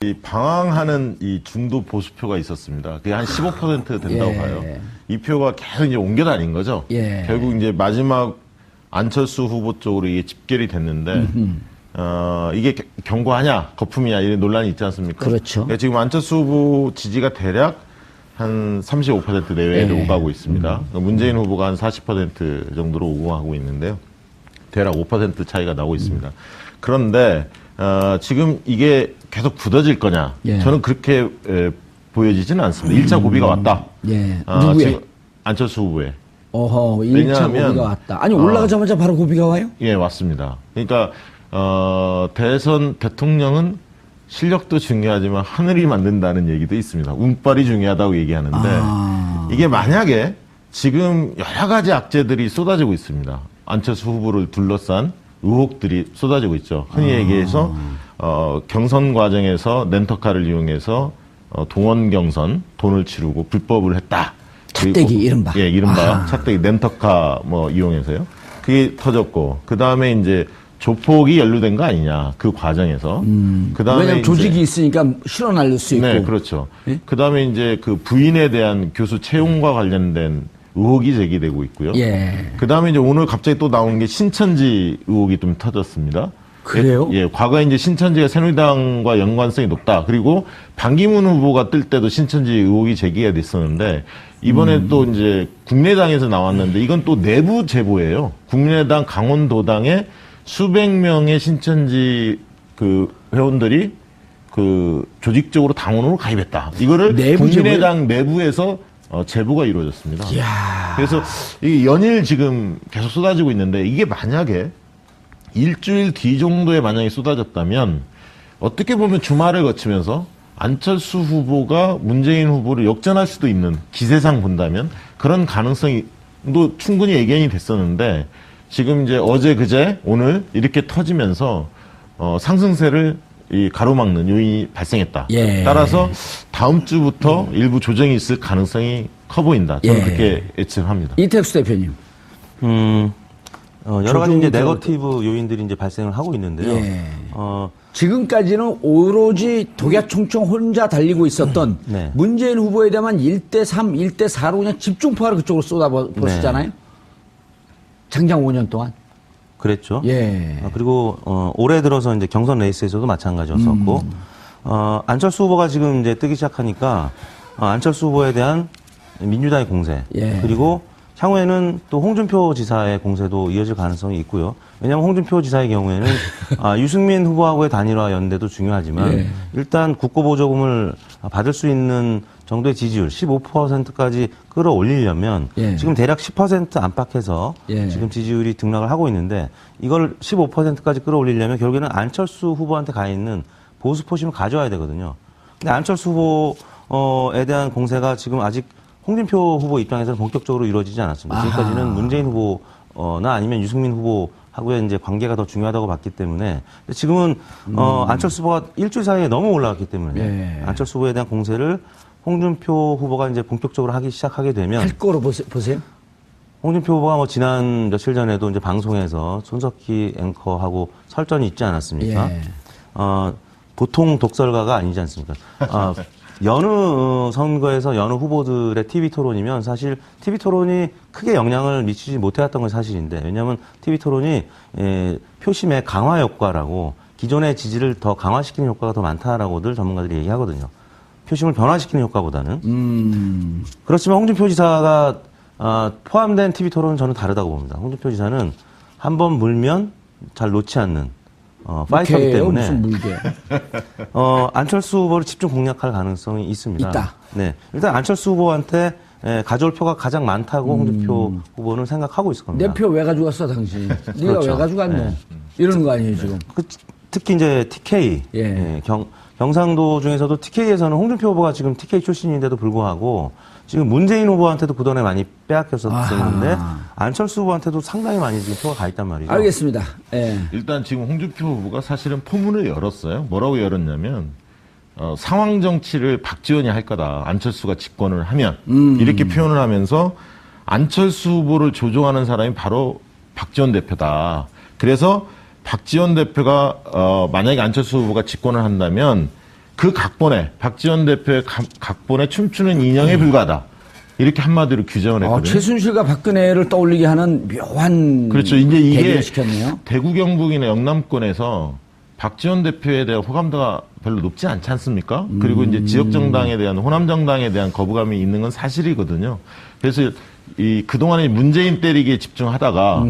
이 방황하는 이 중도 보수표가 있었습니다. 그게 한 15% 된다고 봐요. 이 표가 계속 이제 옮겨 다닌 거죠. 결국 이제 마지막 안철수 후보 쪽으로 이게 집결이 됐는데, 이게 경고하냐, 거품이냐, 이런 논란이 있지 않습니까? 그렇죠. 그러니까 지금 안철수 후보 지지가 대략 한 35% 내외로 오가고 있습니다. 문재인 후보가 한 40% 정도로 오가고 있는데요. 대략 5% 차이가 나고 있습니다. 그런데, 지금 이게 계속 굳어질 거냐? 저는 그렇게 보여지지는 않습니다. 1차 고비가 왔다. 누구의? 지금 안철수 후보에. 어허, 1차 고비가 왔다. 아니, 올라가자마자 바로 고비가 와요? 예, 왔습니다. 그러니까, 대선 대통령은 실력도 중요하지만 하늘이 만든다는 얘기도 있습니다. 운빨이 중요하다고 얘기하는데, 이게 만약에 지금 여러 가지 악재들이 쏟아지고 있습니다. 안철수 후보를 둘러싼 의혹들이 쏟아지고 있죠. 흔히 얘기해서 경선 과정에서 렌터카를 이용해서 동원 경선 돈을 치르고 불법을 했다. 차떼기 이른바. 예, 이른바 차떼기 렌터카 뭐 이용해서요. 그게 터졌고 그 다음에 이제 조폭이 연루된 거 아니냐 그 과정에서. 그 다음에 왜냐면 조직이 있으니까 실어 날릴 수 있고. 네, 그렇죠. 예? 그 다음에 이제 그 부인에 대한 교수 채용과 관련된 의혹이 제기되고 있고요. 그 다음에 이제 오늘 갑자기 또 나온 게 신천지 의혹이 좀 터졌습니다. 그래요? 예, 과거에 이제 신천지가 새누리당과 연관성이 높다. 그리고 반기문 후보가 뜰 때도 신천지 의혹이 제기가 됐었는데 이번에 또 이제 국민의당에서 나왔는데 이건 또 내부 제보예요. 국민의당 강원도당에 수백 명의 신천지 그 회원들이 그 조직적으로 당원으로 가입했다. 이거를 국민의당 내부에서 제보가 이루어졌습니다. 이야. 그래서 이 연일 지금 계속 쏟아지고 있는데 이게 만약에 일주일 뒤 정도에 만약에 쏟아졌다면 어떻게 보면 주말을 거치면서 안철수 후보가 문재인 후보를 역전할 수도 있는 기세상 본다면 그런 가능성이 또 충분히 예견이 됐었는데 지금 이제 어제 그제 오늘 이렇게 터지면서 상승세를 이 가로막는 요인이 발생했다. 따라서 다음 주부터 일부 조정이 있을 가능성이 커 보인다. 저는 그렇게 예측합니다. 이택수 대표님. 여러 가지 이제 네거티브 요인들이 이제 발생을 하고 있는데요. 지금까지는 오로지 독야총총 혼자 달리고 있었던 문재인 후보에 대한 1대3, 1대4로 그냥 집중포화를 그쪽으로 쏟아버렸잖아요. 장장 5년 동안. 그랬죠. 그리고 올해 들어서 이제 경선 레이스에서도 마찬가지였었고 안철수 후보가 지금 이제 뜨기 시작하니까 안철수 후보에 대한 민주당의 공세 그리고 향후에는 또 홍준표 지사의 공세도 이어질 가능성이 있고요. 왜냐하면 홍준표 지사의 경우에는 유승민 후보하고의 단일화 연대도 중요하지만 일단 국고보조금을 받을 수 있는 정도의 지지율 15%까지 끌어올리려면 지금 대략 10% 안팎에서 지금 지지율이 등락을 하고 있는데 이걸 15%까지 끌어올리려면 결국에는 안철수 후보한테 가 있는 보수 포심을 가져와야 되거든요. 근데 안철수 후보에 대한 공세가 지금 아직 홍준표 후보 입장에서는 본격적으로 이루어지지 않았습니다. 지금까지는 문재인 후보나 아니면 유승민 후보하고의 이제 관계가 더 중요하다고 봤기 때문에 지금은 안철수 후보가 일주일 사이에 너무 올라갔기 때문에 안철수 후보에 대한 공세를 홍준표 후보가 이제 본격적으로 하기 시작하게 되면 할 거로 보세요? 홍준표 후보가 뭐 지난 며칠 전에도 이제 방송에서 손석희 앵커하고 설전이 있지 않았습니까? 보통 독설가가 아니지 않습니까? 여느 선거에서 여느 후보들의 TV 토론이면 사실 TV 토론이 크게 영향을 미치지 못해왔던 건 사실인데 왜냐하면 TV 토론이 표심의 강화 효과라고 기존의 지지를 더 강화시키는 효과가 더 많다라고들 전문가들이 얘기하거든요. 표심을 변화시키는 효과보다는. 그렇지만 홍준표 지사가 포함된 TV 토론은 저는 다르다고 봅니다. 홍준표 지사는 한번 물면 잘 놓지 않는 파이터이기 때문에 무슨 물게. 안철수 후보를 집중 공략할 가능성이 있습니다. 있다. 네, 일단 안철수 후보한테 가져올 표가 가장 많다고 홍준표 후보는 생각하고 있을 겁니다. 내 표 왜 가져갔어 당신? 네가 그렇죠. 왜 가져갔노? 이러는 거 아니에요 지금? 특히 이제 TK 경상도 중에서도 TK에서는 홍준표 후보가 지금 TK 출신인데도 불구하고 지금 문재인 후보한테도 그동안에 많이 빼앗겼었는데 안철수 후보한테도 상당히 많이 지금 표가 가 있단 말이죠. 알겠습니다. 일단 지금 홍준표 후보가 사실은 포문을 열었어요. 뭐라고 열었냐면 상황 정치를 박지원이 할 거다. 안철수가 집권을 하면 이렇게 표현을 하면서 안철수 후보를 조종하는 사람이 바로 박지원 대표다. 그래서 박지원 대표가 만약에 안철수 후보가 집권을 한다면 그 각본에 박지원 대표의 각본에 춤추는 인형에 불과하다. 이렇게 한마디로 규정을 했거든요. 최순실과 박근혜를 떠올리게 하는 묘한 그렇죠. 이제 이게 대비를 시켰네요. 대구 경북이나 영남권에서 박지원 대표에 대한 호감도가 별로 높지 않지 않습니까? 그리고 이제 지역 정당에 대한 호남 정당에 대한 거부감이 있는 건 사실이거든요. 그래서 이 그동안에 문재인 때리기에 집중하다가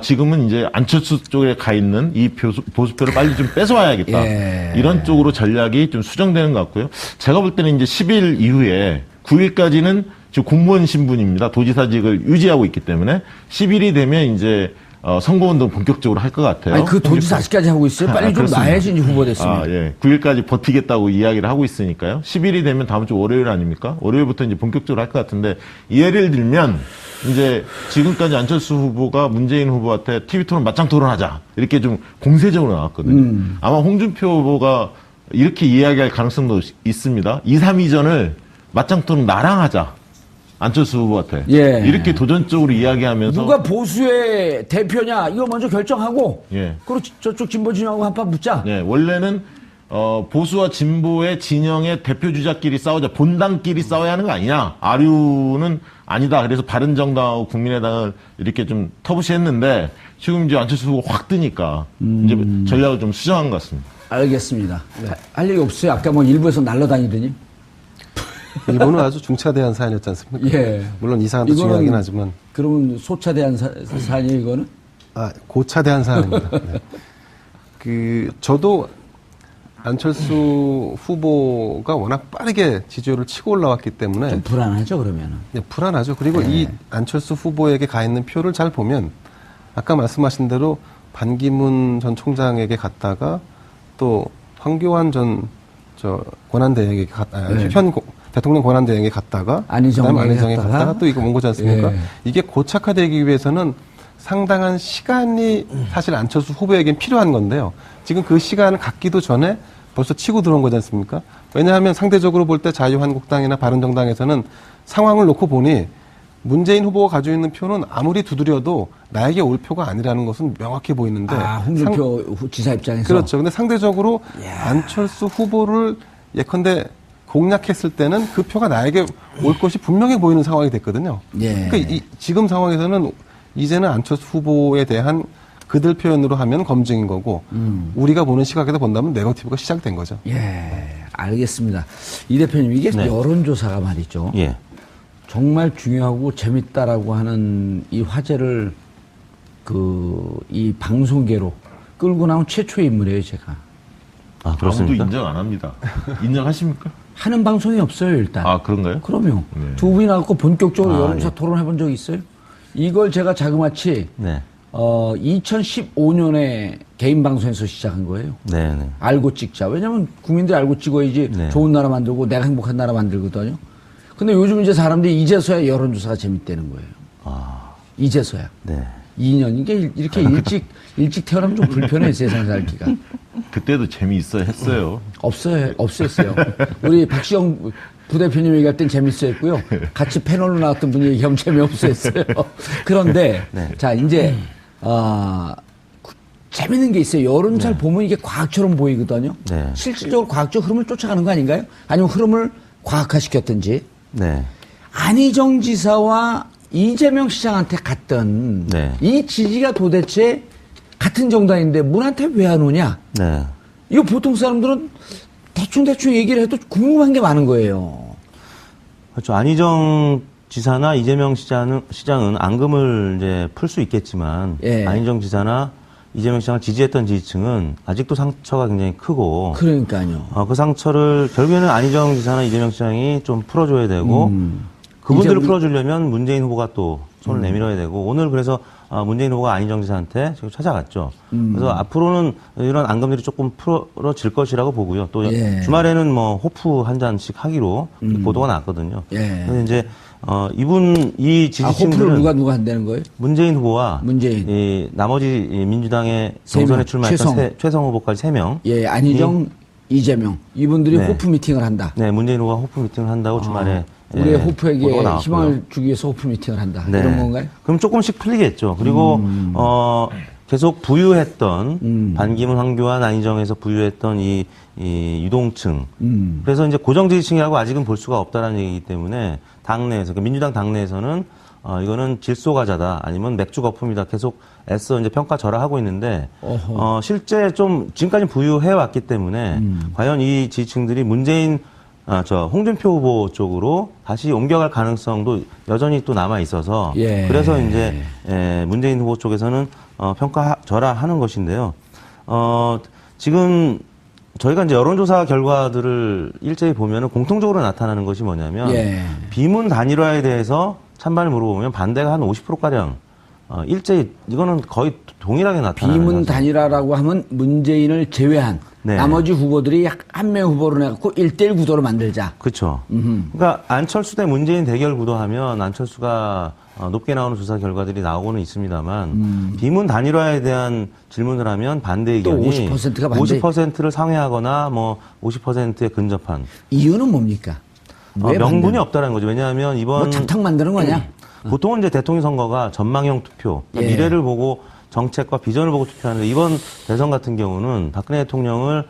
지금은 이제 안철수 쪽에 가 있는 이 보수표를 빨리 좀 뺏어와야겠다. 예. 이런 쪽으로 전략이 좀 수정되는 것 같고요. 제가 볼 때는 이제 10일 이후에 9일까지는 지금 공무원 신분입니다. 도지사직을 유지하고 있기 때문에 10일이 되면 이제 선거운동 본격적으로 할 것 같아요. 아니, 그 도지사직까지 하고 있어요? 빨리 좀 그렇습니다. 놔야지, 이제 후보 됐으면. 예. 9일까지 버티겠다고 이야기를 하고 있으니까요. 10일이 되면 다음 주 월요일 아닙니까? 월요일부터 이제 본격적으로 할 것 같은데, 예를 들면, 이제 지금까지 안철수 후보가 문재인 후보한테 TV 토론 맞짱 토론하자. 이렇게 좀 공세적으로 나왔거든요. 아마 홍준표 후보가 이렇게 이야기할 가능성도 있습니다. 2, 3위전을 맞짱 토론 나랑 하자. 안철수 후보한테. 예. 이렇게 도전적으로 이야기하면서. 누가 보수의 대표냐, 이거 먼저 결정하고. 예. 그리고 저쪽 진보 진영하고 한판 붙자. 네, 원래는 보수와 진보의 진영의 대표 주자끼리 싸우자, 본당끼리 싸워야 하는 거 아니냐? 아류는 아니다. 그래서 바른정당하고 국민의당을 이렇게 좀 터부시했는데 지금 이제 안철수 후보가 확 뜨니까 이제 전략을 좀 수정한 것 같습니다. 알겠습니다. 할 얘기 없어요? 아까 뭐 일부에서 날라다니더니. 이번은 아주 중차대한 사안이었지 않습니까? 예. 물론 이 사안도 중요하긴 하지만. 그러면 소차대한 사안이에요, 이거는? 고차대한 사안입니다. 네. 저도 안철수 후보가 워낙 빠르게 지지율을 치고 올라왔기 때문에. 좀 불안하죠, 그러면은? 네, 불안하죠. 그리고 이 안철수 후보에게 가 있는 표를 잘 보면 아까 말씀하신 대로 반기문 전 총장에게 갔다가 또 황교안 전 권한대행에게 현 대통령 권한대행에 갔다가 안희정에 갔다가 또 이거 온 거지 않습니까? 예. 이게 고착화되기 위해서는 상당한 시간이 사실 안철수 후보에겐 필요한 건데요. 지금 그 시간을 갖기도 전에 벌써 치고 들어온 거지 않습니까? 왜냐하면 상대적으로 볼 때 자유한국당이나 바른정당에서는 상황을 놓고 보니 문재인 후보가 가지고 있는 표는 아무리 두드려도 나에게 올 표가 아니라는 것은 명확해 보이는데. 홍준표 지사 입장에서. 그렇죠. 근데 상대적으로 안철수 후보를 예컨대 공략했을 때는 그 표가 나에게 올 것이 분명해 보이는 상황이 됐거든요. 예. 그러니까 지금 상황에서는 이제는 안철수 후보에 대한 그들 표현으로 하면 검증인 거고 우리가 보는 시각에서 본다면 네거티브가 시작된 거죠. 예, 알겠습니다. 이 대표님, 이게 여론조사가 말이죠. 예. 정말 중요하고 재밌다라고 하는 이 화제를 이 방송계로 끌고 나온 최초의 인물이에요, 제가. 아, 그렇습니까? 아무도 인정 안 합니다. 인정하십니까? 하는 방송이 없어요, 일단. 아, 그런가요? 그럼요. 네. 두 분이 나갖고 본격적으로 여론조사 예. 토론해 본 적이 있어요? 이걸 제가 자그마치 네. 2015년에 개인 방송에서 시작한 거예요. 네, 네. 알고 찍자. 왜냐면 국민들이 알고 찍어야지 네. 좋은 나라 만들고 내가 행복한 나라 만들거든요. 근데 요즘 이제 사람들이 이제서야 여론조사가 재밌다는 거예요. 이제서야. 네. 2년. 이게 이렇게 일찍 태어나면 좀 불편해, 세상 살기가. 그때도 재미있어 했어요. 없었어요. 우리 박시영 부대표님 얘기할 땐 재밌어 했고요. 같이 패널로 나왔던 분이 얘기하면 재미없어 했어요. 그런데, 네. 자, 이제, 재밌는 게 있어요. 여론조사를 보면 이게 과학처럼 보이거든요. 네. 실질적으로 과학적 흐름을 쫓아가는 거 아닌가요? 아니면 흐름을 과학화시켰든지. 네. 안희정 지사와 이재명 시장한테 갔던 네. 이 지지가 도대체 같은 정당인데 문한테 왜 안 오냐? 네. 이거 보통 사람들은 대충 얘기를 해도 궁금한 게 많은 거예요. 그렇죠. 안희정 지사나 이재명 시장은 앙금을 이제 풀 수 있겠지만 예. 안희정 지사나 이재명 시장을 지지했던 지지층은 아직도 상처가 굉장히 크고 그러니까요. 그 상처를 결국에는 안희정 지사나 이재명 시장이 좀 풀어줘야 되고 그분들을 풀어주려면 문재인 후보가 또 손을 내밀어야 되고 오늘 그래서 문재인 후보가 안희정 지사한테 지금 찾아갔죠. 그래서 앞으로는 이런 앙금들이 조금 풀어질 것이라고 보고요. 또 예. 주말에는 뭐 호프 한 잔씩 하기로 보도가 났거든요. 예. 그래서 이제 이 지지층들은 호프를 누가 한다는 거예요? 문재인 후보와 문재인. 이 나머지 민주당의 세 경선에 명, 출마했던 최성 후보까지 3명. 예, 안희정, 이재명 이분들이 네. 호프 미팅을 한다. 네, 문재인 후보가 호프 미팅을 한다고 주말에 우리의 예, 호프에게 보도가 나왔고요. 희망을 주기 위해서 호프 미팅을 한다. 네. 이런 건가요? 그럼 조금씩 풀리겠죠. 그리고 계속 부유했던 반기문, 황교안, 안희정에서 부유했던 이 유동층. 그래서 이제 고정 지지층이라고 아직은 볼 수가 없다라는 얘기이기 때문에 당내에서 그러니까 민주당 당내에서는 이거는 질소과자다 아니면 맥주 거품이다 계속 애써 이제 평가절하하고 있는데 실제 좀 지금까지 부유해 왔기 때문에 과연 이 지지층들이 문재인 홍준표 후보 쪽으로 다시 옮겨갈 가능성도 여전히 또 남아 있어서 예. 그래서 이제 문재인 후보 쪽에서는 평가절하하는 것인데요. 지금 저희가 이제 여론조사 결과들을 일제히 보면은 공통적으로 나타나는 것이 뭐냐면 예. 비문 단일화에 대해서 찬반을 물어보면 반대가 한 50%가량 일제히 이거는 거의 동일하게 나타나는 비문 거죠. 단일화라고 하면 문재인을 제외한 네. 나머지 후보들이 한 명 후보로 내갖고 1대1 구도로 만들자. 그렇죠. 그러니까 안철수 대 문재인 대결 구도하면 안철수가 높게 나오는 조사 결과들이 나오고는 있습니다만 비문 단일화에 대한 질문을 하면 반대 의견이 50%가 반대. 50%를 상회하거나 뭐 50%에 근접한 이유는 뭡니까? 왜 명분이 반대는? 없다는 거죠. 왜냐하면 이번 뭐 잡탕 만드는 거냐? 보통은 이제 대통령 선거가 전망형 투표, 그러니까 예. 미래를 보고 정책과 비전을 보고 투표하는데 이번 대선 같은 경우는 박근혜 대통령을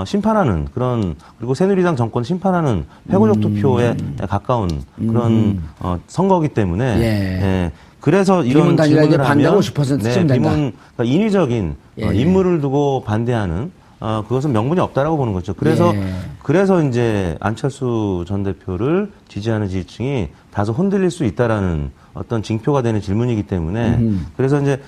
심판하는 그런 그리고 새누리당 정권 심판하는 회고적 투표에 가까운 그런 선거이기 때문에 예. 그래서 비문 이런 단일화에 질문을 반대가 하면 50%쯤 된다. 비문 그러니까 인위적인 예. 인물을 두고 반대하는 그것은 명분이 없다라고 보는 거죠. 그래서 예. 그래서 이제 안철수 전 대표를 지지하는 지지층이 다소 흔들릴 수 있다라는 어떤 징표가 되는 질문이기 때문에 그래서 이제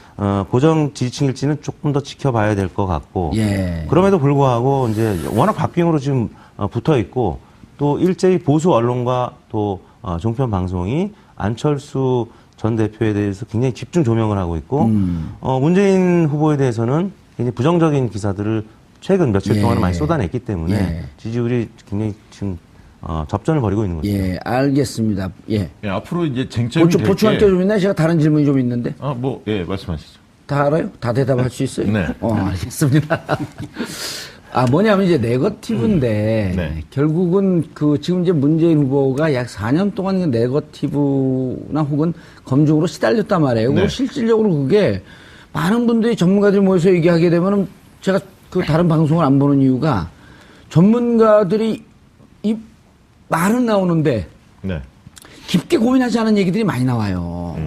고정 지지층일지는 조금 더 지켜봐야 될 것 같고 예. 그럼에도 불구하고 이제 워낙 박빙으로 지금 붙어 있고 또 일제히 보수 언론과 또 종편 방송이 안철수 전 대표에 대해서 굉장히 집중 조명을 하고 있고 문재인 후보에 대해서는 굉장히 부정적인 기사들을 최근 며칠 예. 동안 많이 쏟아냈기 때문에 예. 지지율이 굉장히 지금 접전을 벌이고 있는 거죠. 예, 알겠습니다. 예. 예, 앞으로 이제 쟁점이 될 보충할 게 좀 있나요? 제가 다른 질문이 좀 있는데. 예, 말씀하시죠. 다 알아요? 다 대답할 수 있어요? 네. 알겠습니다. 뭐냐면 이제 네거티브인데, 네. 결국은 지금 이제 문재인 후보가 약 4년 동안 그 네거티브나 혹은 검증으로 시달렸단 말이에요. 네. 그리고 실질적으로 그게 많은 분들이 전문가들이 모여서 얘기하게 되면은 제가 다른 방송을 안 보는 이유가 전문가들이 이 말은 나오는데 네. 깊게 고민하지 않은 얘기들이 많이 나와요.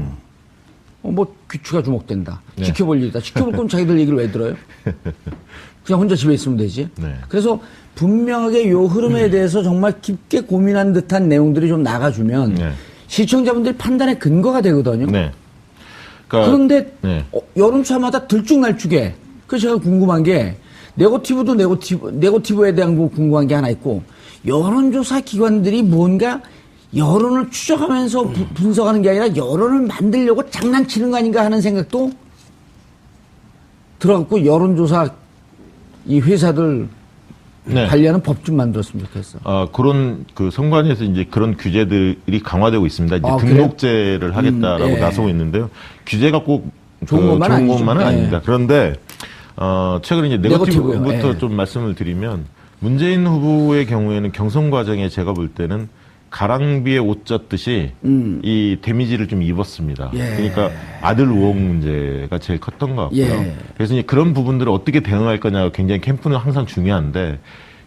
귀추가 주목된다. 네. 지켜볼 일이다. 지켜볼 거면 자기들 얘기를 왜 들어요? 그냥 혼자 집에 있으면 되지. 네. 그래서 분명하게 요 흐름에 대해서 정말 깊게 고민한 듯한 내용들이 좀 나가주면 네. 시청자분들 판단의 근거가 되거든요. 네. 그러니까, 그런데 네. 여론조사마다 들쭉날쭉해. 그래서 제가 궁금한 게 네거티브에 대한 거 궁금한 게 하나 있고 여론조사 기관들이 뭔가 여론을 추적하면서 분석하는 게 아니라 여론을 만들려고 장난치는 거 아닌가 하는 생각도 들어갔고 여론조사 이 회사들 네. 관리하는 법 좀 만들었으면 좋겠어. 그런 선관위에서 이제 그런 규제들이 강화되고 있습니다. 이제 그래요? 등록제를 하겠다라고 예. 나서고 있는데요. 규제가 꼭 좋은 것만은 아니죠. 것만은 예. 아닙니다. 그런데 최근에 이제 네거티브요. 네거티브부터 예. 좀 말씀을 드리면 문재인 후보의 경우에는 경선 과정에 제가 볼 때는 가랑비에 옷 젖듯이 이 데미지를 좀 입었습니다. 예. 그러니까 아들 우혹 문제가 제일 컸던 것 같고요. 예. 그래서 이제 그런 부분들을 어떻게 대응할 거냐가 굉장히 캠프는 항상 중요한데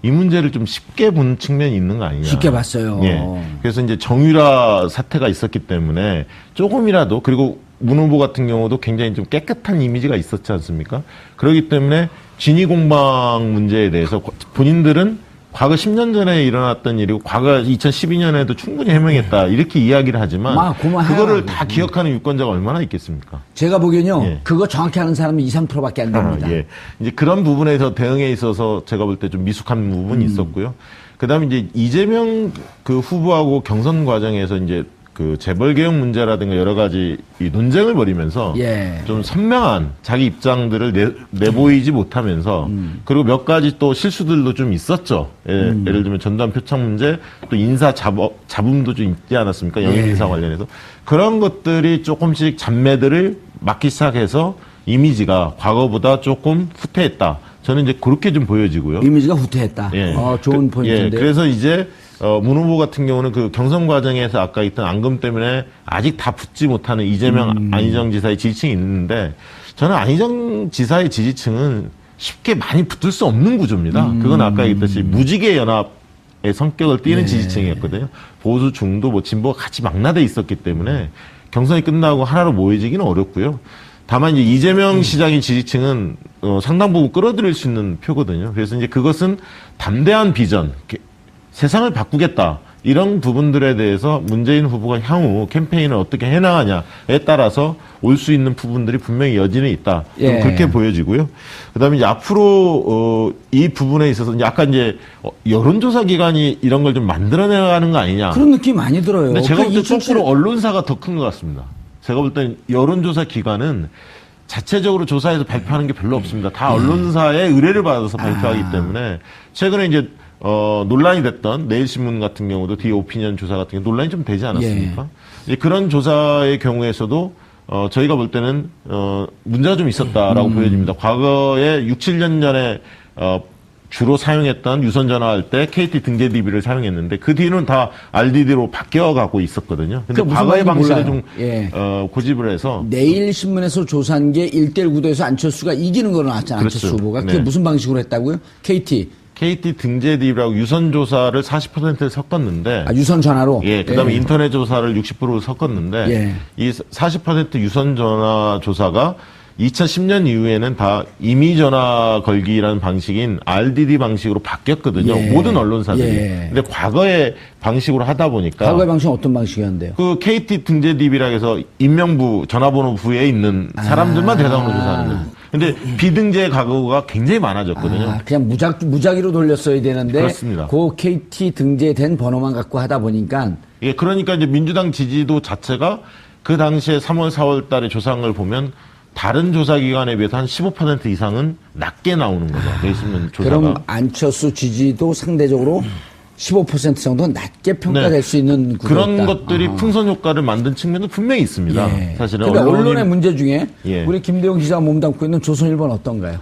이 문제를 좀 쉽게 본 측면이 있는 거 아니냐. 쉽게 봤어요. 예. 그래서 이제 정유라 사태가 있었기 때문에 조금이라도 그리고 문 후보 같은 경우도 굉장히 좀 깨끗한 이미지가 있었지 않습니까? 그렇기 때문에 진위 공방 문제에 대해서 본인들은 과거 10년 전에 일어났던 일이고 과거 2012년에도 충분히 해명했다 이렇게 이야기를 하지만 그거를 다 기억하는 유권자가 얼마나 있겠습니까? 제가 보기엔요. 예. 그거 정확히 하는 사람은 2, 3%밖에 안 됩니다. 예. 이제 그런 부분에서 대응에 있어서 제가 볼 때 좀 미숙한 부분이 있었고요. 그다음에 이제 이재명 후보하고 경선 과정에서 이제 재벌 개혁 문제라든가 여러 가지 이 논쟁을 벌이면서 예. 좀 선명한 자기 입장들을 내보이지 못하면서 그리고 몇 가지 또 실수들도 좀 있었죠. 예를 들면 전두환 표창 문제 또 인사 잡음도 좀 있지 않았습니까? 영입 인사 관련해서 그런 것들이 조금씩 잡매들을 막기 시작해서 이미지가 과거보다 조금 후퇴했다. 저는 이제 그렇게 좀 보여지고요. 이미지가 후퇴했다. 예. 좋은 포인트인데. 그래서 이제 문 후보 같은 경우는 경선 과정에서 아까 있던 앙금 때문에 아직 다 붙지 못하는 이재명 안희정 지사의 지지층이 있는데 저는 안희정 지사의 지지층은 쉽게 많이 붙을 수 없는 구조입니다. 그건 아까 얘기했듯이 무지개 연합의 성격을 띠는 지지층이었거든요. 보수, 중도, 뭐 진보가 같이 망라돼 있었기 때문에 경선이 끝나고 하나로 모여지기는 어렵고요. 다만 이제 이재명 시장의 지지층은 상당 부분 끌어들일 수 있는 표거든요. 그래서 이제 그것은 담대한 비전, 세상을 바꾸겠다. 이런 부분들에 대해서 문재인 후보가 향후 캠페인을 어떻게 해나가냐에 따라서 올 수 있는 부분들이 분명히 여지는 있다. 좀 그렇게 보여지고요. 그다음에 이제 앞으로 이 부분에 있어서 이제 아까 이제 여론조사 기관이 이런 걸 좀 만들어내가는 거 아니냐. 그런 느낌 많이 들어요. 근데 제가 볼 때 그 거꾸로 언론사가 더 큰 것 같습니다. 제가 볼 땐 여론조사 기관은 자체적으로 조사해서 발표하는 게 별로 없습니다. 다 언론사의 의뢰를 받아서 발표하기 때문에 최근에 이제 논란이 됐던 내일신문 같은 경우도 디오피니언 조사 같은 경우 논란이 좀 되지 않았습니까? 이제 그런 조사의 경우에서도 저희가 볼 때는 문제가 좀 있었다라고 보여집니다. 과거에 6, 7년 전에 주로 사용했던 유선 전화할 때 KT 등재 DB를 사용했는데 그 뒤는 다 RDD로 바뀌어가고 있었거든요. 근데 무슨 과거의 말인지 방식을 몰라요. 좀 고집을 해서 내일신문에서 조사한 게 1대1 구도에서 안철수가 이기는 거로 나왔잖아요. 그렇죠. 안철수 후보가. 그게 네. 무슨 방식으로 했다고요? KT. 등재 DB라고 유선 조사를 40%를 섞었는데 유선 전화로. 예, 그다음에 인터넷 조사를 60% 섞었는데 예. 이 40% 유선 전화 조사가 2010년 이후에는 다 임의 전화 걸기라는 방식인 RDD 방식으로 바뀌었거든요. 예. 모든 언론사들이. 예. 근데 과거의 방식으로 하다 보니까 과거의 방식은 어떤 방식이었는데요? 그 KT 등재 DB라 해서 인명부 전화번호부에 있는 사람들만 대상으로 조사하는 거죠. 근데 비등재 가구가 굉장히 많아졌거든요. 그냥 무작위로 돌렸어야 되는데 그렇습니다. 그 KT 등재된 번호만 갖고 하다 보니까 예, 그러니까 이제 민주당 지지도 자체가 그 당시에 3월, 4월 달에 조사한 걸 보면 다른 조사 기관에 비해서 한 15% 이상은 낮게 나오는 거죠. 내신문 조사가. 그럼 안철수 지지도 상대적으로 15% 정도 낮게 평가될 네. 수 있는 구조다. 그런 것들이 풍선 효과를 만든 측면도 분명히 있습니다. 예. 사실은 근데 언론이 언론의 문제 중에 예. 우리 김대용 기자가 몸담고 있는 조선일보는 어떤가요?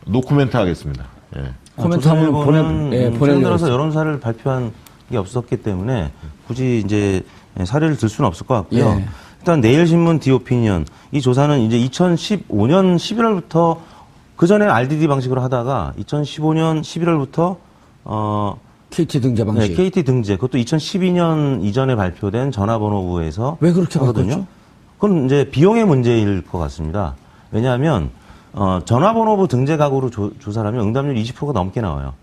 노코멘트 하겠습니다. 예. 코멘트 한번 조선일보는 보내려고 들어서 여론사를 발표한 게 없었기 때문에 굳이 이제 사례를 들 수는 없을 것 같고요. 예. 일단 내일신문 디오피니언 이 조사는 이제 2015년 11월부터 그 전에 RDD 방식으로 하다가 2015년 11월부터 KT 등재 방식. 네, KT 등재 그것도 2012년 이전에 발표된 전화번호부에서 왜 그렇게 하거든요. 바꿨죠? 그건 이제 비용의 문제일 것 같습니다. 왜냐하면 전화번호부 등재 가구로 조사를 하면 응답률 20%가 넘게 나와요.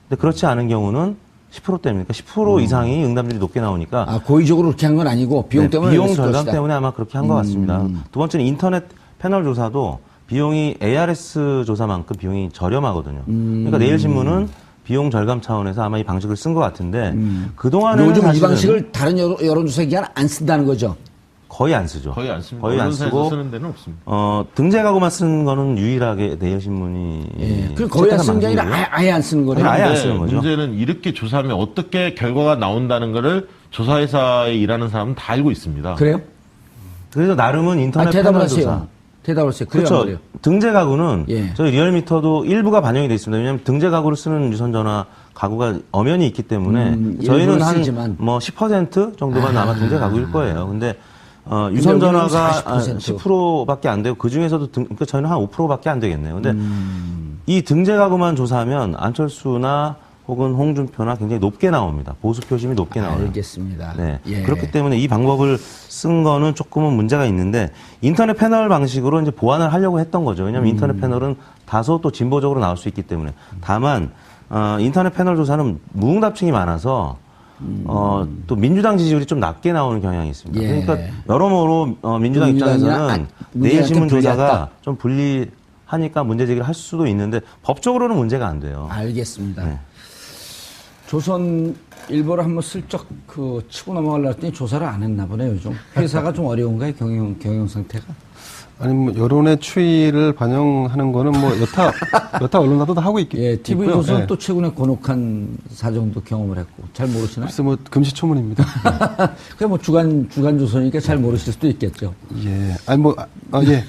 근데 그렇지 않은 경우는 10%대입니까? 10% 이상이 응답률이 높게 나오니까 고의적으로 그렇게 한 건 아니고 비용 네, 때문에 비용 그랬을 절감 것이다. 때문에 아마 그렇게 한 것 같습니다. 두 번째는 인터넷 패널 조사도 비용이 ARS 조사만큼 비용이 저렴하거든요. 그러니까 내일신문은 비용 절감 차원에서 아마 이 방식을 쓴 것 같은데 그동안에는 요즘 이 사실은 방식을 다른 여론조사 기관 안 쓴다는 거죠. 거의 안 쓰죠. 거의 안 씁니다. 거의 안 언론사에서 쓰고 쓰는 데는 없습니다. 등재 가구만 쓰는 거는 유일하게 내일신문이 그 거의 안 쓰는 게 아니라 아예 안 쓰는 거래요. 아예 안 근데 쓰는 거죠. 문제는 이렇게 조사하면 어떻게 결과가 나온다는 거를 조사회사에 일하는 사람은 다 알고 있습니다. 그래요? 그래서 나름은 인터넷 대답을 패널 하세요. 조사. 대답을 하세요. 그래요, 안 그렇죠. 그래요? 등재 가구는 예. 저희 리얼미터도 일부가 반영이 돼 있습니다. 왜냐하면 등재 가구를 쓰는 유선전화 가구가 엄연히 있기 때문에 저희는 일부는 한 쓰지만. 뭐 10% 정도만 아마 등재 가구일 거예요. 근데 유선전화가 40%. 10%밖에 안 되고 그 중에서도 그러니까 저희는 한 5%밖에 안 되겠네요. 근데 이 등재 가구만 조사하면 안철수나 혹은 홍준표나 굉장히 높게 나옵니다. 보수 표심이 높게 나와요. 알겠습니다. 네. 예. 그렇기 때문에 이 방법을 쓴 거는 조금은 문제가 있는데 인터넷 패널 방식으로 이제 보완을 하려고 했던 거죠. 왜냐하면 인터넷 패널은 다소 또 진보적으로 나올 수 있기 때문에. 다만 인터넷 패널 조사는 무응답층이 많아서 또 민주당 지지율이 좀 낮게 나오는 경향이 있습니다. 예. 그러니까 여러모로 민주당 입장에서는 내일신문 조사가 좀 불리하니까 문제 제기를 할 수도 있는데 법적으로는 문제가 안 돼요. 알겠습니다. 네. 조선일보를 한번 슬쩍 치고 넘어가려고 했더니 조사를 안 했나 보네요, 요즘. 회사가 좀 어려운가요, 경영 상태가? 아니 뭐 여론의 추이를 반영하는 거는 뭐 여타 언론사도 다 하고 예, 있고요. TV조선은 예. 또 최근에 곤혹한 사정도 경험을 했고, 잘 모르시나요? 글쎄 뭐 금시초문입니다. 그게 뭐 주간조선이니까 잘 모르실 수도 있겠죠. 예. 아니 예.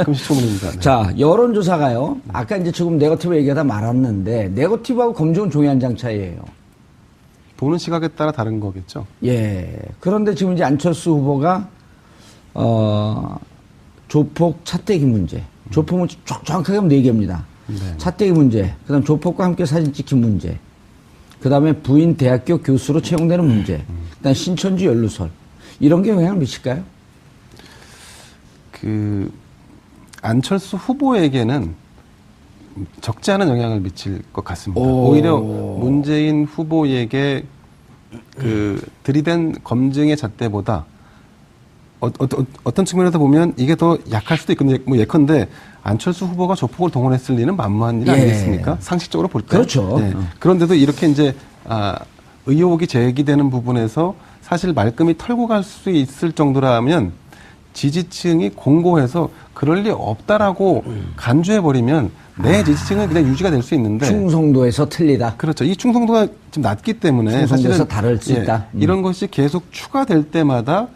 금시초문입니다. 네. 자, 여론조사가요. 아까 이제 지금 네거티브 얘기하다 말았는데, 네거티브하고 검증은 종이 한 장 차이예요. 보는 시각에 따라 다른 거겠죠. 예. 그런데 지금 이제 안철수 후보가, 조폭 차떼기 문제. 조폭은 정확하게 하면 4개입니다. 네. 차떼기 문제, 그다음 조폭과 함께 사진 찍힌 문제, 그다음에 부인 대학교 교수로 채용되는 문제, 그다음 신천지 연루설 이런 게 영향을 미칠까요? 그 안철수 후보에게는 적지 않은 영향을 미칠 것 같습니다. 오히려 문재인 후보에게 그 들이댄 검증의 잣대보다 어떤 측면에서 보면 이게 더 약할 수도 있거든요. 뭐 예컨대 안철수 후보가 조폭을 동원했을 리는 만무한 일 아니겠습니까? 상식적으로 볼 때. 그렇죠. 그런데도 이렇게 이제 의혹이 제기되는 부분에서 사실 말끔히 털고 갈 수 있을 정도라면 지지층이 공고해서 그럴 리 없다라고 간주해버리면 내 지지층은 그냥 유지가 될 수 있는데 충성도에서 틀리다. 그렇죠. 이 충성도가 좀 낮기 때문에 충성도에서 사실은 다를 수 있다. 이런 것이 계속 추가될 때마다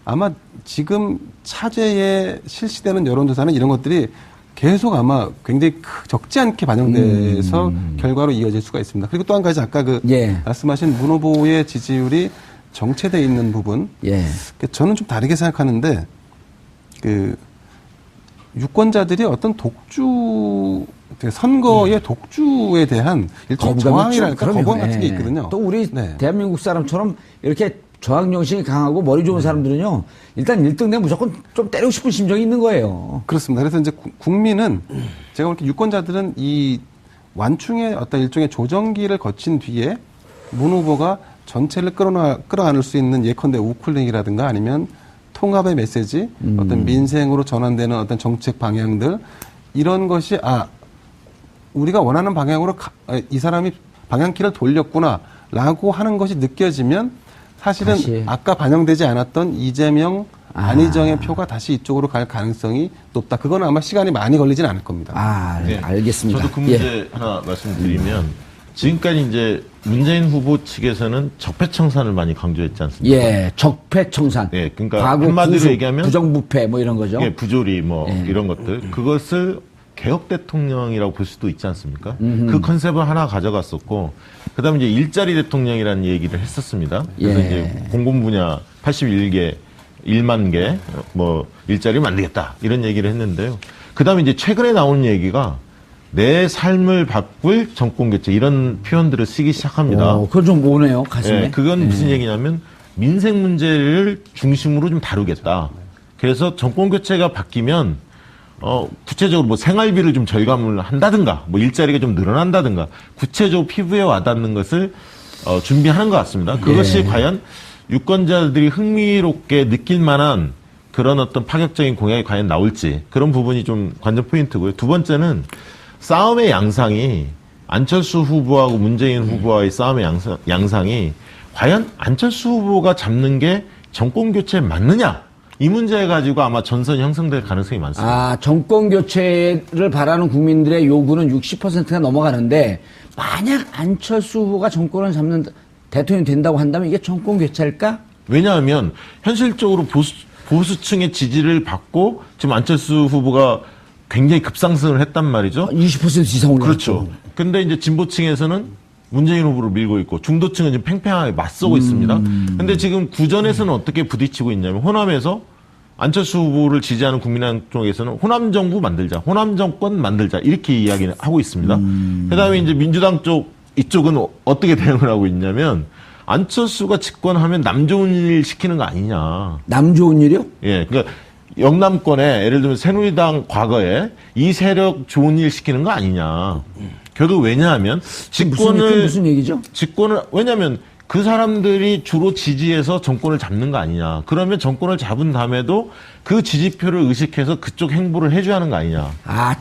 아마 지금 차제에 실시되는 여론조사는 이런 것들이 계속 아마 굉장히 적지 않게 반영돼서 결과로 이어질 수가 있습니다. 그리고 또 한 가지 아까 말씀하신 문 후보의 지지율이 정체돼 있는 부분, 저는 좀 다르게 생각하는데 그 유권자들이 어떤 선거의 독주에 대한 일종의 저항이랄까 거부감 같은 게 있거든요. 또 우리 대한민국 사람처럼 이렇게 저항 정신이 강하고 머리 좋은 사람들은요, 일단 1등 되면 무조건 좀 때리고 싶은 심정이 있는 거예요. 그렇습니다. 그래서 이제 국민은 제가 볼 때 유권자들은 이 완충의 어떤 일종의 조정기를 거친 뒤에 문 후보가 전체를 끌어안을 수 있는 예컨대 우쿨링이라든가 아니면 통합의 메시지, 어떤 민생으로 전환되는 어떤 정책 방향들, 이런 것이 우리가 원하는 방향으로 이 사람이 방향키를 돌렸구나라고 하는 것이 느껴지면 사실은 아까 반영되지 않았던 이재명, 안희정의 표가 다시 이쪽으로 갈 가능성이 높다. 그건 아마 시간이 많이 걸리진 않을 겁니다. 네. 알겠습니다. 저도 그 문제 하나 말씀드리면 지금까지 이제 문재인 후보 측에서는 적폐청산을 많이 강조했지 않습니까? 예, 적폐청산. 네, 그러니까 한마디로 얘기하면 부정부패 뭐 이런 거죠. 예, 부조리 뭐 이런 것들 그것을 개혁 대통령이라고 볼 수도 있지 않습니까? 그 컨셉을 하나 가져갔었고, 그다음에 이제 일자리 대통령이라는 얘기를 했었습니다. 그래서 이제 공공 분야 81개, 1만 개 뭐 일자리 만들겠다 이런 얘기를 했는데요. 그다음에 이제 최근에 나온 얘기가 내 삶을 바꿀 정권 교체 이런 표현들을 쓰기 시작합니다. 그건 좀 오네요, 가슴에. 네, 그건 무슨 얘기냐면 민생 문제를 중심으로 좀 다루겠다. 그래서 정권 교체가 바뀌면 구체적으로 뭐 생활비를 좀 절감을 한다든가, 뭐 일자리가 좀 늘어난다든가, 구체적으로 피부에 와닿는 것을 준비하는 것 같습니다. 그것이 과연 유권자들이 흥미롭게 느낄 만한 그런 어떤 파격적인 공약이 과연 나올지, 그런 부분이 좀 관전 포인트고요. 두 번째는 싸움의 양상이, 안철수 후보하고 문재인 후보와의 싸움의 양상이 과연 안철수 후보가 잡는 게 정권 교체에 맞느냐, 이 문제 가지고 아마 전선이 형성될 가능성이 많습니다. 정권 교체를 바라는 국민들의 요구는 60%가 넘어가는데, 만약 안철수 후보가 정권을 잡는 대통령이 된다고 한다면 이게 정권 교체일까? 왜냐하면 현실적으로 보수층의 지지를 받고 지금 안철수 후보가 굉장히 급상승을 했단 말이죠. 20% 이상 올랐죠. 그렇죠. 근데 이제 진보층에서는 문재인 후보를 밀고 있고 중도층은 지금 팽팽하게 맞서고 있습니다. 근데 지금 구전에서는 어떻게 부딪히고 있냐면, 호남에서 안철수 후보를 지지하는 국민의당 쪽에서는 호남 정부 만들자, 호남 정권 만들자, 이렇게 이야기를 하고 있습니다. 그다음에 이제 민주당 이쪽은 어떻게 대응을 하고 있냐면, 안철수가 집권하면 남 좋은 일 시키는 거 아니냐. 남 좋은 일이요? 예, 그러니까 영남권에 예를 들면 새누리당 과거에 이 세력 좋은 일 시키는 거 아니냐. 결국 왜냐하면 무슨 얘기죠? 왜냐하면 그 사람들이 주로 지지해서 정권을 잡는 거 아니냐. 그러면 정권을 잡은 다음에도 그 지지표를 의식해서 그쪽 행보를 해줘야 하는 거 아니냐.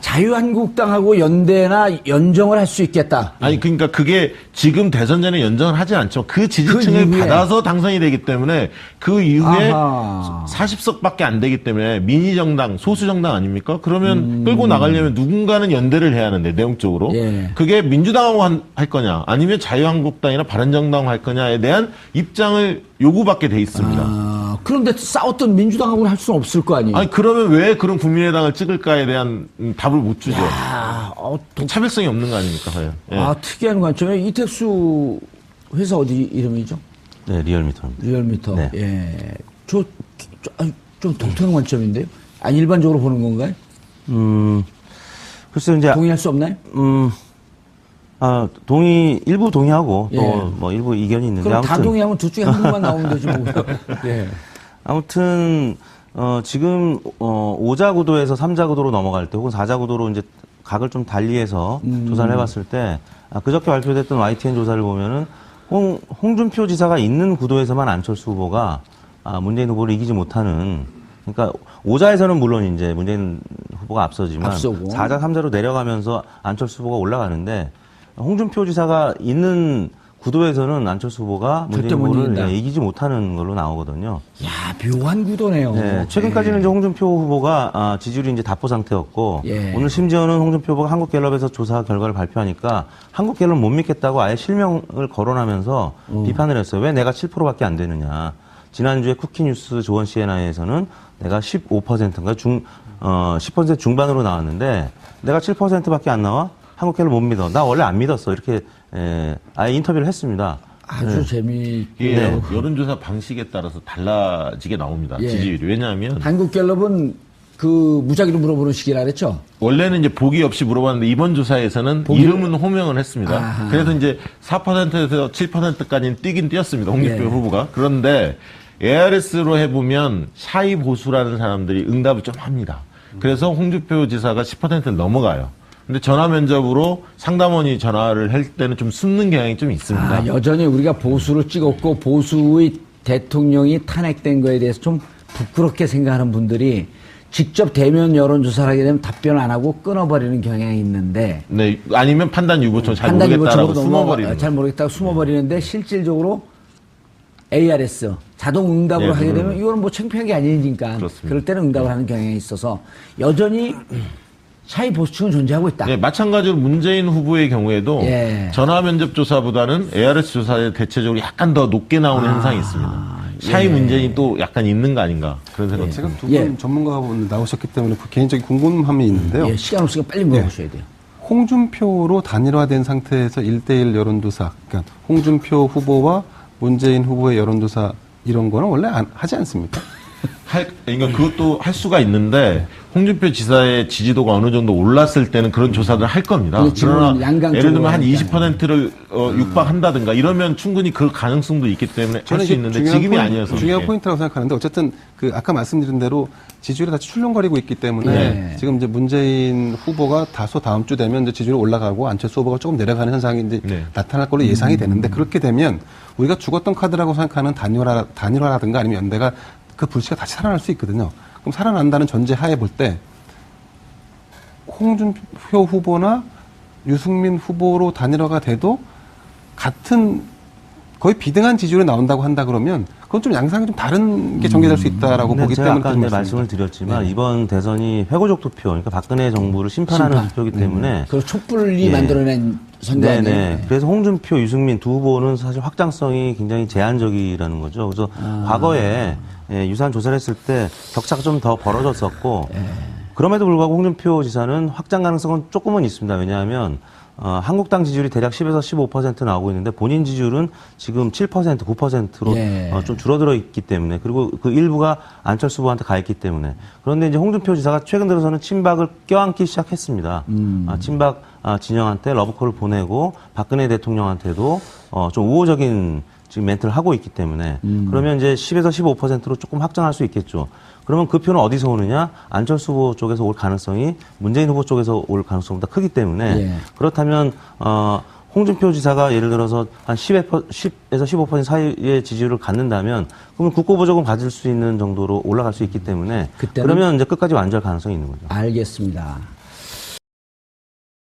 자유한국당하고 연대나 연정을 할 수 있겠다. 아니, 그러니까 그게 지금 대선 전에 연정을 하지 않죠. 그 지지층을 받아서 당선이 되기 때문에 그 이후에 40석밖에 안 되기 때문에 미니정당, 소수정당 아닙니까? 그러면 끌고 나가려면 누군가는 연대를 해야 하는데, 내용적으로. 그게 민주당하고 할 거냐, 아니면 자유한국당이나 바른정당하고 할 거냐에 대한 입장을 요구받게 돼 있습니다. 그런데 싸웠던 민주당하고는 할 수는 없을 거 아니에요? 아니, 그러면 왜 그런 국민의당을 찍을까에 대한 답을 못 주죠. 차별성이 없는 거 아닙니까, 과연. 특이한 관점에 이택수 회사 어디 이름이죠? 네, 리얼미터입니다. 리얼미터. 네. 예. 좀 독특한 관점인데요. 아니, 일반적으로 보는 건가요? 글쎄요, 이제 동의할 수 없나요? 일부 동의하고 예. 또 뭐 일부 이견이 있는데 그럼 다 아무튼 동의하면 둘 중에 한 분만 나오면 되지 뭐. 예. 아무튼 지금 5자 구도에서 3자 구도로 넘어갈 때 혹은 4자 구도로 이제 각을 좀 달리해서 조사를 해봤을 때 그저께 발표됐던 YTN 조사를 보면은 홍준표 지사가 있는 구도에서만 안철수 후보가 문재인 후보를 이기지 못하는, 그러니까 5자에서는 물론 이제 문재인 후보가 앞서지만 앞서고. 4자, 3자로 내려가면서 안철수 후보가 올라가는데 홍준표 지사가 있는 구도에서는 안철수 후보가 절대 문재인 못 후보를 이긴다. 이기지 못하는 걸로 나오거든요. 야, 묘한 구도네요. 네, 최근까지는 이제 홍준표 후보가 지지율이 이제 답보 상태였고 예. 오늘 심지어는 홍준표 후보가 한국갤럽에서 조사 결과를 발표하니까 한국갤럽 못 믿겠다고 아예 실명을 거론하면서 비판을 했어요. 왜 내가 7%밖에 안 되느냐. 지난주에 쿠키뉴스 조원 CNI에서는 내가 15%인가 10% 중반으로 나왔는데 내가 7%밖에 안 나와? 한국갤럽 못 믿어. 나 원래 안 믿었어. 이렇게 아예 인터뷰를 했습니다. 아주 재미있고. 이게 여론조사 방식에 따라서 달라지게 나옵니다. 예. 지지율이. 왜냐하면 한국갤럽은 그 무작위로 물어보는 식이라 그랬죠? 원래는 이제 보기 없이 물어봤는데 이번 조사에서는 이름은 호명을 했습니다. 아하. 그래서 이제 4%에서 7%까지는 뛰긴 뛰었습니다. 홍준표 예. 후보가. 그런데 ARS로 해보면 샤이 보수라는 사람들이 응답을 좀 합니다. 그래서 홍준표 지사가 10%를 넘어가요. 근데 전화 면접으로 상담원이 전화를 할 때는 좀 숨는 경향이 좀 있습니다. 여전히 우리가 보수를 찍었고 보수의 대통령이 탄핵된 거에 대해서 좀 부끄럽게 생각하는 분들이 직접 대면 여론조사를 하게 되면 답변을 안 하고 끊어버리는 경향이 있는데 네, 아니면 판단 유보처럼 잘 판단 모르겠다라고 유보처럼 숨어버리는. 잘 모르겠다고 숨어버리는데 실질적으로 ARS 자동 응답으로 네, 하게 되면 이거는 뭐 창피한 게 아니니까 그렇습니다. 그럴 때는 응답을 하는 경향이 있어서 여전히 샤이 보수층은 존재하고 있다. 네, 마찬가지로 문재인 후보의 경우에도 예. 전화 면접 조사보다는 ARS 조사에 대체적으로 약간 더 높게 나오는 현상이 있습니다. 샤이 문재인이 또 약간 있는 거 아닌가 그런 생각이 제가 듭니다. 두 분 예. 전문가분 나오셨기 때문에 그 개인적인 궁금함이 있는데요. 예, 시간 없으니까 빨리 물어보셔야 돼요. 홍준표로 단일화된 상태에서 1대1 여론조사, 그러니까 홍준표 후보와 문재인 후보의 여론조사 이런 거는 원래 하지 않습니까? 그러니까 그것도 할 수가 있는데 홍준표 지사의 지지도가 어느 정도 올랐을 때는 그런 조사들을 할 겁니다. 근데 지금은 그러나 양강 예를 들면 한 쪽으로 20%를 육박한다든가 이러면 충분히 그 가능성도 있기 때문에 할 수 이게 있는데 중요한 지금이 포인트, 아니어서 중요한 예. 포인트라고 생각하는데 어쨌든 그 아까 말씀드린 대로 지지율이 다시 출렁거리고 있기 때문에 네. 지금 이제 문재인 후보가 다소 다음 주 되면 이제 지지율이 올라가고 안철수 후보가 조금 내려가는 현상이 이제 네. 나타날 걸로 예상이 되는데 그렇게 되면 우리가 죽었던 카드라고 생각하는 단일화라든가 아니면 연대가 그 불씨가 다시 살아날 수 있거든요. 그럼 살아난다는 전제 하에 볼 때 홍준표 후보나 유승민 후보로 단일화가 돼도 같은 거의 비등한 지지율이 나온다고 한다 그러면 그건 좀 양상이 좀 다른 게 전개될 수 있다라고 근데 보기 제가 때문에 아까 그런 이제 말씀입니다. 말씀을 드렸지만 이번 대선이 회고적 투표, 그러니까 박근혜 정부를 심판하는 심판. 투표이기 때문에 그 촛불이 예. 만들어낸 선거 아니에요? 네네. 그래서 홍준표, 유승민 두 후보는 사실 확장성이 굉장히 제한적이라는 거죠. 그래서 과거에 유사한 조사를 했을 때 격차가 좀 더 벌어졌었고 그럼에도 불구하고 홍준표 지사는 확장 가능성은 조금은 있습니다. 왜냐하면 한국당 지지율이 대략 10에서 15% 나오고 있는데 본인 지지율은 지금 7%, 9%로 예. 좀 줄어들어 있기 때문에 그리고 그 일부가 안철수 후보한테 가 있기 때문에 그런데 이제 홍준표 지사가 최근 들어서는 친박을 껴안기 시작했습니다. 친박 진영한테 러브콜을 보내고 박근혜 대통령한테도 좀 우호적인 지금 멘트를 하고 있기 때문에 그러면 이제 10에서 15%로 조금 확장할 수 있겠죠. 그러면 그 표는 어디서 오느냐? 안철수 후보 쪽에서 올 가능성이 문재인 후보 쪽에서 올 가능성보다 크기 때문에 예. 그렇다면 홍준표 지사가 예를 들어서 한 10에서 15% 사이의 지지율을 갖는다면 그러면 국고보조금 받을 수 있는 정도로 올라갈 수 있기 때문에 그때는- 그러면 이제 끝까지 완주할 가능성이 있는 거죠. 알겠습니다.